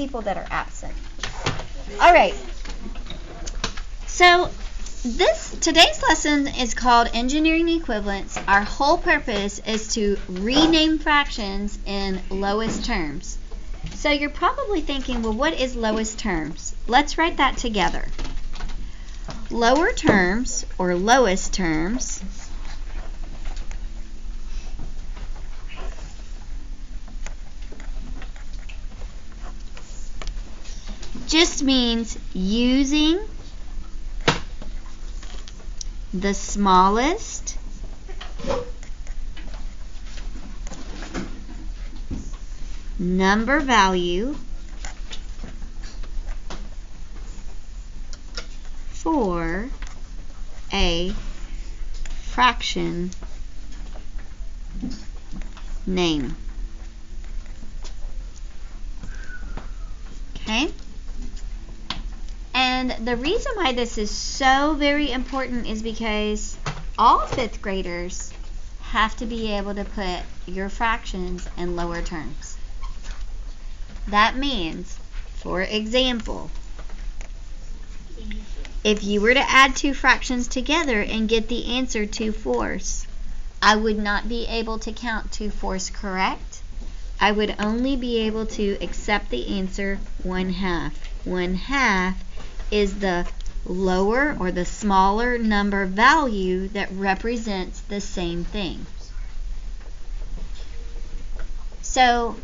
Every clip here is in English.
people that are absent. All right. So today's lesson is called Engineering Equivalence. Our whole purpose is to rename fractions in lowest terms. So you're probably thinking, well, what is lowest terms? Let's write that together. Lower terms, or lowest terms, just means using the smallest number value for a fraction name. Okay? And the reason why this is so very important is because all 5th graders have to be able to put your fractions in lower terms. That means, for example, if you were to add 2 fractions together and get the answer 2/4, I would not be able to count 2/4 correct. I would only be able to accept the answer 1/2. 1/2 is the lower or the smaller number value that represents the same thing. So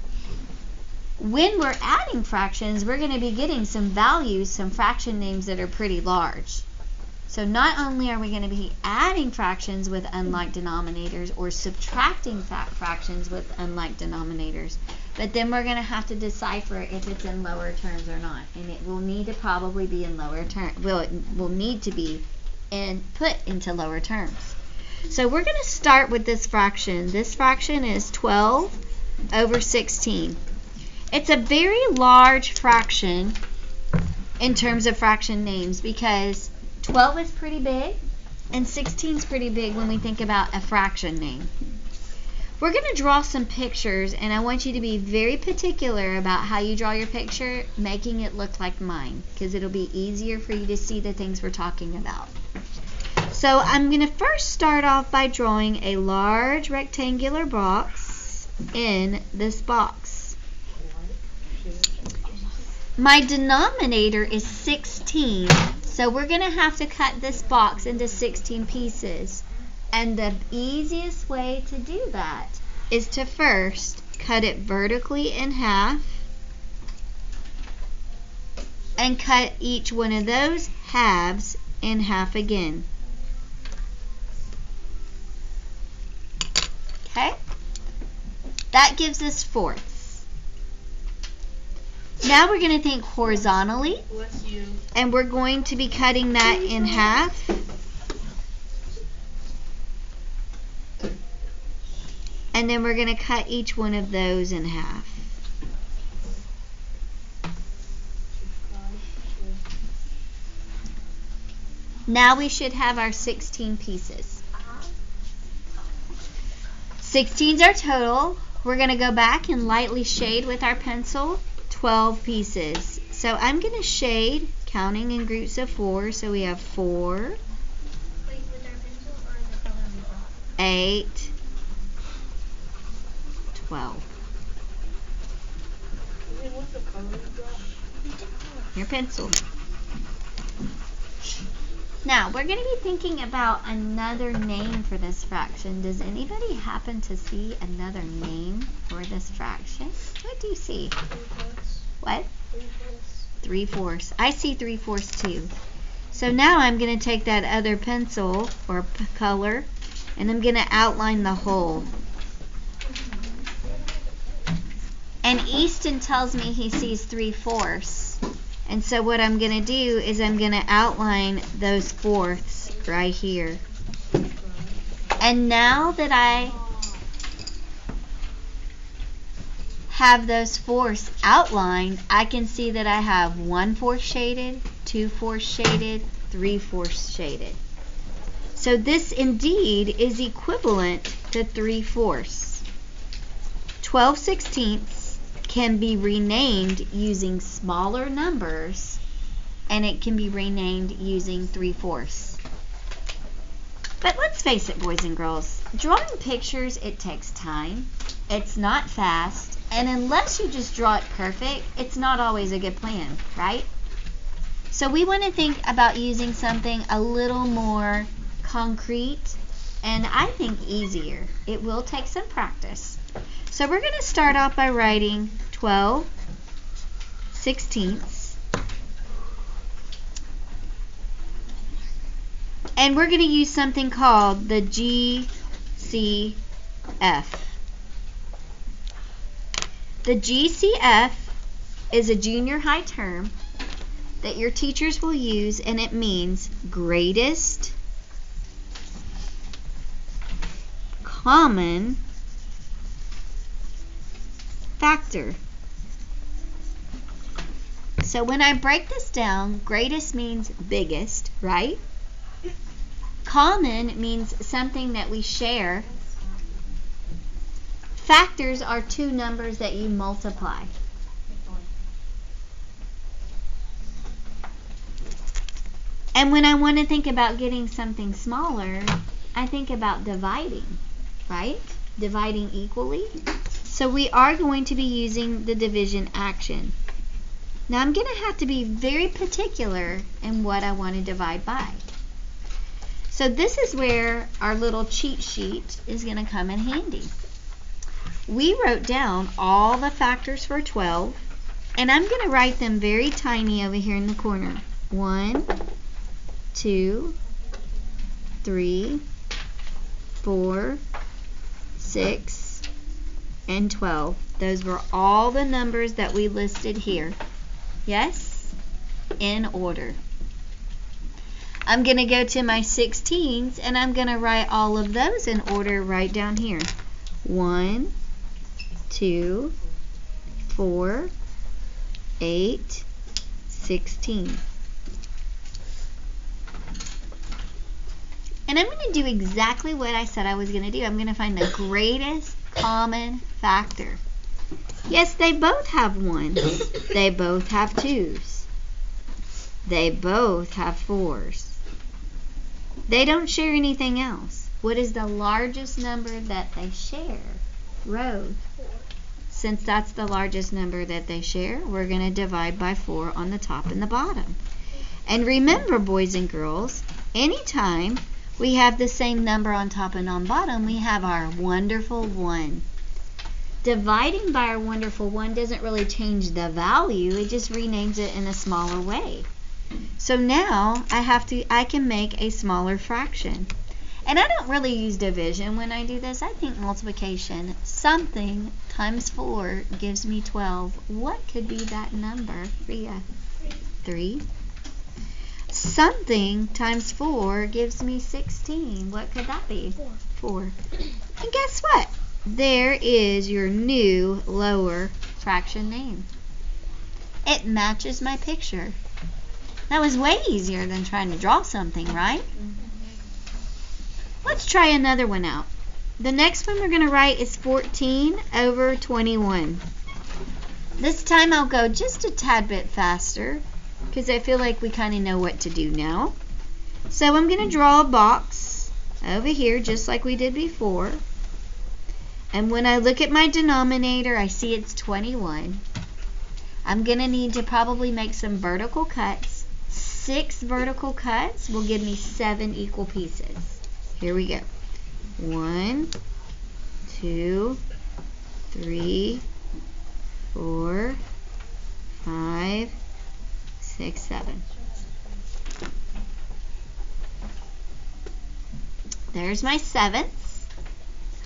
when we're adding fractions, we're going to be getting some values, some fraction names that are pretty large. So not only are we going to be adding fractions with unlike denominators or subtracting fractions with unlike denominators, but then we're going to have to decipher if it's in lower terms or not. And it will need to probably be in lower terms. Well, it will need to be put into lower terms. So we're going to start with this fraction. This fraction is 12/16. It's a very large fraction in terms of fraction names because 12 is pretty big and 16 is pretty big when we think about a fraction name. We're going to draw some pictures, and I want you to be very particular about how you draw your picture, making it look like mine, because it'll be easier for you to see the things we're talking about. So I'm going to first start off by drawing a large rectangular box in this box. My denominator is 16, so we're going to have to cut this box into 16 pieces. And the easiest way to do that is to first cut it vertically in half and cut each one of those halves in half again. Okay? That gives us fourths. Now we're going to think horizontally, and we're going to be cutting that in half. And then we're going to cut each one of those in half. Now we should have our 16 pieces. 16's our total. We're going to go back and lightly shade with our pencil 12 pieces. So I'm going to shade, counting in groups of 4. So we have 4, 8, 12. Your pencil. Now, we're going to be thinking about another name for this fraction. Does anybody happen to see another name for this fraction? What do you see? 3/4. What? 3/4. 3/4. I see 3/4 too. So now I'm going to take that other pencil or color and I'm going to outline the whole. And Easton tells me he sees 3/4. And so what I'm going to do is I'm going to outline those fourths right here. And now that I have those fourths outlined, I can see that I have 1/4 shaded, 2/4 shaded, 3/4 shaded. So this indeed is equivalent to 3/4. 12/16 can be renamed using smaller numbers, and it can be renamed using 3/4. But let's face it, boys and girls, drawing pictures, it takes time. It's not fast, and unless you just draw it perfect, it's not always a good plan, right? So we want to think about using something a little more concrete and I think easier. It will take some practice. So we're going to start off by writing 12/16. And we're going to use something called the GCF. The GCF is a junior high term that your teachers will use, and it means greatest common factor. So when I break this down, greatest means biggest, right? Common means something that we share. Factors are two numbers that you multiply. And when I want to think about getting something smaller, I think about dividing, right? Dividing equally. So we are going to be using the division action. Now I'm going to have to be very particular in what I want to divide by. So this is where our little cheat sheet is going to come in handy. We wrote down all the factors for 12, and I'm going to write them very tiny over here in the corner. 1, 2, 3, 4, 6, and 12. Those were all the numbers that we listed here. Yes? In order. I'm going to go to my 16s, and I'm going to write all of those in order right down here. 1, 2, 4, 8, 16. And I'm going to do exactly what I said I was going to do. I'm going to find the greatest common factor. Yes, they both have 1s. They both have 2s. They both have 4s. They don't share anything else. What is the largest number that they share? Rows. Since that's the largest number that they share, we're going to divide by 4 on the top and the bottom. And remember, boys and girls, anytime we have the same number on top and on bottom, we have our wonderful 1. Dividing by our wonderful 1 doesn't really change the value, it just renames it in a smaller way. So now I can make a smaller fraction. And I don't really use division when I do this. I think multiplication. Something times 4 gives me 12. What could be that number, Ria? 3. Something times 4 gives me 16. What could that be? 4. And guess what? There is your new lower fraction name. It matches my picture. That was way easier than trying to draw something, right? Let's try another one out. The next one we're going to write is 14/21. This time I'll go just a tad bit faster because I feel like we kind of know what to do now. So I'm going to draw a box over here just like we did before. And when I look at my denominator, I see it's 21. I'm going to need to probably make some vertical cuts. 6 vertical cuts will give me 7 equal pieces. Here we go. 1, 2, 3, 4, 5, 6, 7. There's my 7th.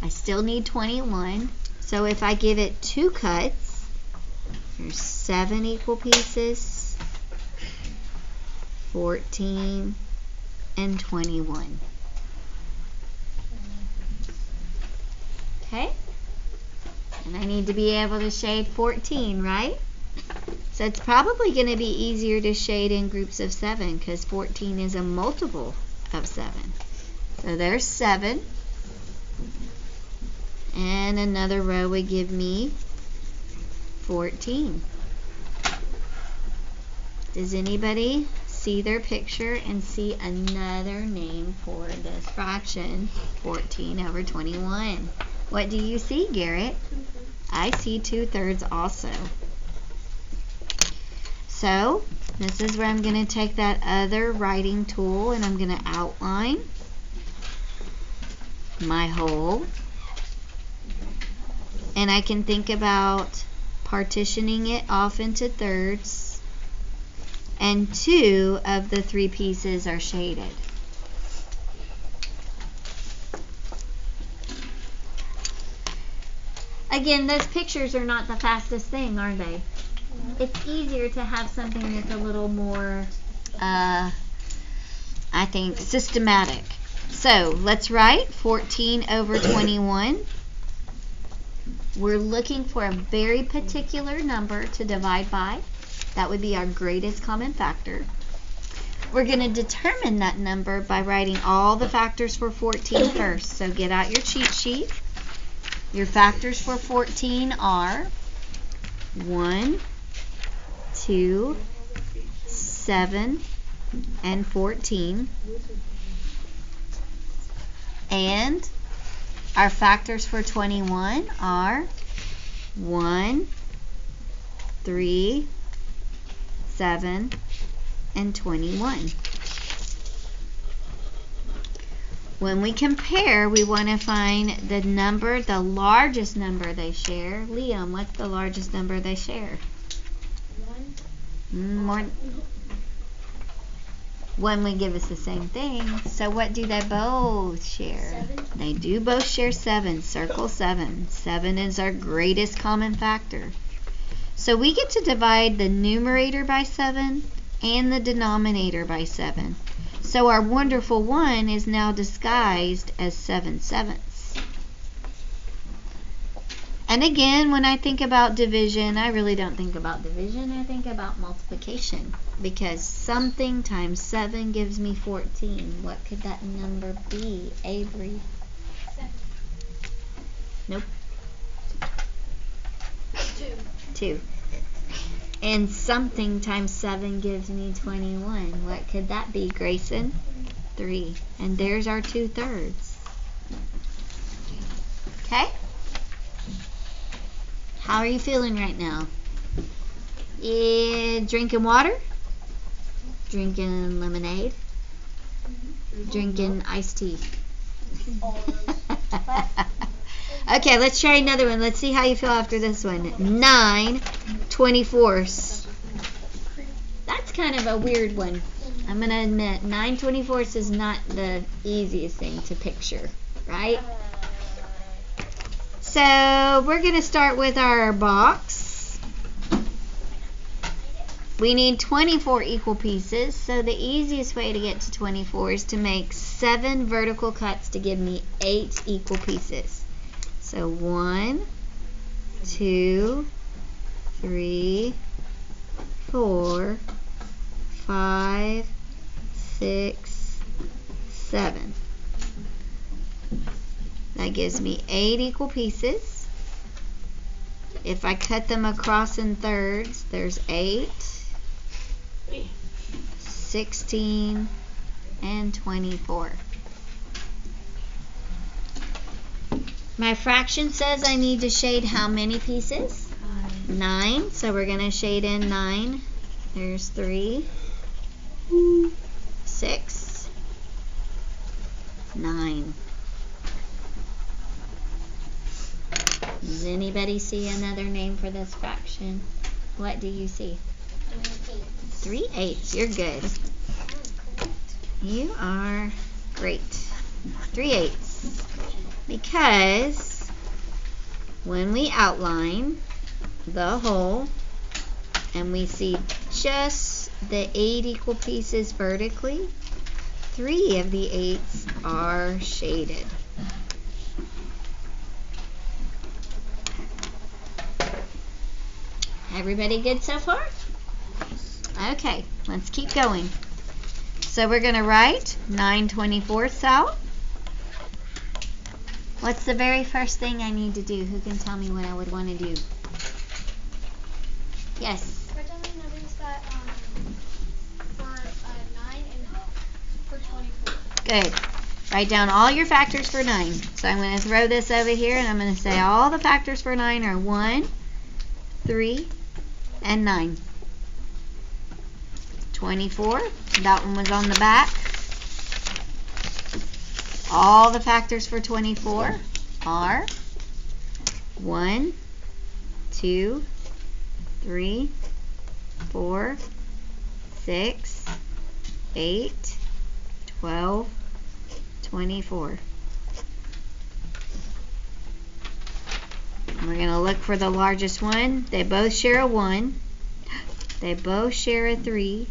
I still need 21. So if I give it 2 cuts, there's 7 equal pieces. 14 and 21. Okay? And I need to be able to shade 14, right? So it's probably going to be easier to shade in groups of 7 because 14 is a multiple of 7. So there's 7. And another row would give me 14. Does anybody see their picture and see another name for this fraction? 14/21. What do you see, Garrett? I see 2/3 also. So, this is where I'm going to take that other writing tool and I'm going to outline my whole. And I can think about partitioning it off into thirds. And 2 of the 3 pieces are shaded. Again, those pictures are not the fastest thing, are they? It's easier to have something that's a little more, I think, systematic. So, let's write 14/21. We're looking for a very particular number to divide by. That would be our greatest common factor. We're going to determine that number by writing all the factors for 14 first. So get out your cheat sheet. Your factors for 14 are 1, 2, 7, and 14. And our factors for 21 are 1, 3, 7, and 21. When we compare, we want to find the number, the largest number they share. Liam, what's the largest number they share? 1. More. 1 would give us the same thing. So what do they both share? 7. They do both share 7. Circle 7. 7 is our greatest common factor. So we get to divide the numerator by 7 and the denominator by 7. So our wonderful 1 is now disguised as 7/7. And again, when I think about division, I really don't think about division. I think about multiplication. Because something times 7 gives me 14. What could that number be, Avery? 7. Nope. 2. And something times 7 gives me 21. What could that be, Grayson? 3. And there's our 2/3. Okay? How are you feeling right now? Drinking water? Drinking lemonade? Drinking iced tea? Okay, let's try another one. Let's see how you feel after this one. 9/24. That's kind of a weird one. I'm going to admit, 9/24 is not the easiest thing to picture, right? So, we're going to start with our box. We need 24 equal pieces, so the easiest way to get to 24 is to make 7 vertical cuts to give me 8 equal pieces. So 1, 2, 3, 4, 5, 6, 7. That gives me 8 equal pieces. If I cut them across in thirds, there's 8, 16, and 24. My fraction says I need to shade how many pieces? 9. So we're going to shade in 9. There's 3, 6, 9. Does anybody see another name for this fraction? What do you see? 3/8. You're good. You are great. 3/8. Because when we outline the whole and we see just the 8 equal pieces vertically, 3 of the 8s are shaded. Everybody good so far? Okay, let's keep going. So we're going to write 9/24 out. What's the very first thing I need to do? Who can tell me what I would want to do? Yes. Write down the numbers that for 9 and for 24. Good. Write down all your factors for 9. So I'm going to throw this over here, and I'm going to say all the factors for 9 are 1, 3, and 9. 24. That one was on the back. All the factors for 24 are 1, 2, 3, 4, 6, 8, 12, 24. And we're going to look for the largest one. They both share a 1. They both share a 3.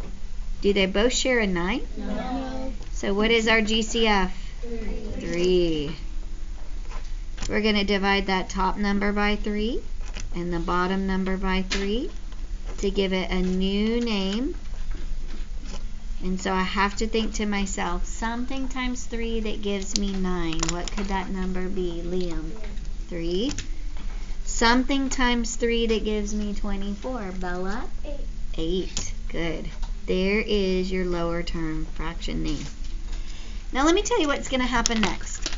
Do they both share a 9? No. So what is our GCF? 3. We're going to divide that top number by 3 and the bottom number by 3 to give it a new name. And so I have to think to myself, something times 3 that gives me 9. What could that number be, Liam? 3. Something times 3 that gives me 24. Bella? 8. 8. Good. There is your lower term fraction name. Now let me tell you what's going to happen next.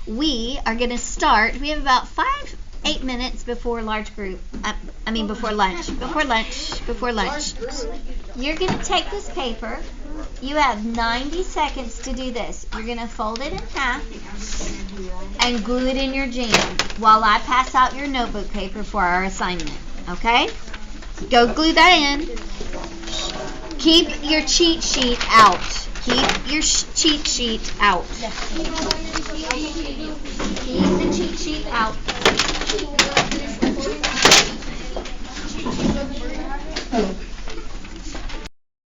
We are going to start, we have about 8 minutes before large group, before lunch. You're going to take this paper. You have 90 seconds to do this. You're going to fold it in half and glue it in your jam while I pass out your notebook paper for our assignment. Okay? Go glue that in. Keep your cheat sheet out. Keep your cheat sheet out. Keep the cheat sheet out. Oh.